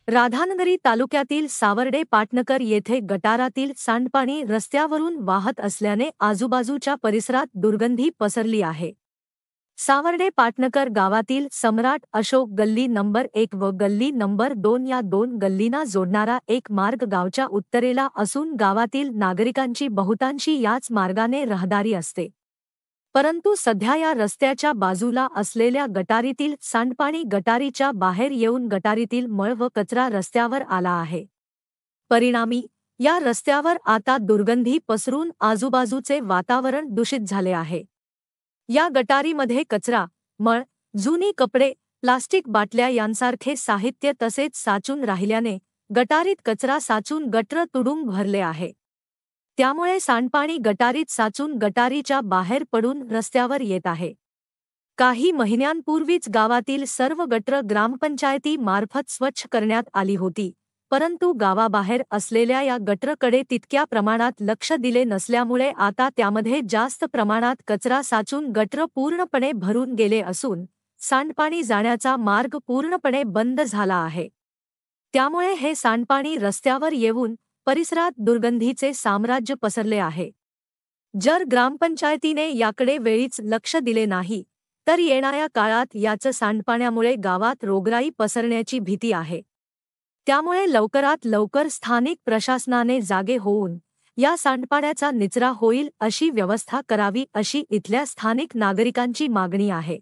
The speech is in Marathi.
राधानगरी तालुक्यातील सावर्डे पाटणकर येथे गटारातील सांडपाणी रस्त्यावरून वाहत असल्याने आजूबाजूच्या परिसरात दुर्गंधी पसरली आहे। सावर्डे पाटणकर गावातील सम्राट अशोक गल्ली नंबर 1 व गल्ली नंबर 2 या दोन गल्लींना जोडणारा एक मार्ग गावच्या उत्तरेला असून गावातील नागरिकांची बहुतांशी याच मार्गाने रहदारी असते। परंतु सध्या या रस्त्याच्या बाजूला असलेल्या गटारीतील सांडपाणी गटारीच्या बाहेर येऊन गटारीतील मळ व कचरा रस्त्यावर आला आहे। परिणामी या रस्त्यावर आता दुर्गंधी पसरून आजूबाजूचे वातावरण दूषित झाले आहे। या गटारीमध्ये कचरा, मळ, जुनी कपडे, प्लास्टिक बाटल्या यांसारखे साहित्य तसेच साचून राहिल्याने गटारीत कचरा साचून गटर तुडुंब भरले आहे। त्यामुळे सांडपाणी गटारीत साचून गटारीच्या बाहेर पडून रस्त्यावर येत आहे। काही महिन्यांपूर्वीच गावातील सर्व गटर ग्रामपंचायती मार्फत स्वच्छ करण्यात आली होती, परंतु गावाबाहेर असलेल्या या गटरकडे तितक्या प्रमाणात लक्ष दिले नसल्यामुळे आता त्यामध्ये जास्त प्रमाणात कचरा साचून गटर पूर्णपणे भरून गेले असून सांडपाणी जाण्याचा मार्ग पूर्णपणे बंद झाला आहे। त्यामुळे हे सांडपाणी रस्त्यावर येऊन परिसरात दुर्गंधीचे साम्राज्य पसरले आहे। जर ग्रामपंचायतीने याकडे वेळीच लक्ष दिले नाही तर येणाऱ्या काळात याचं सांडपाण्यामुळे गावात रोगराई पसरण्याची भीती आहे। त्यामुळे लवकरात लवकर स्थानिक प्रशासनाने जागे होऊन या सांडपाण्याचा निचरा होईल अशी व्यवस्था करावी अशी इथल्या स्थानिक नागरिकांची मागणी आहे।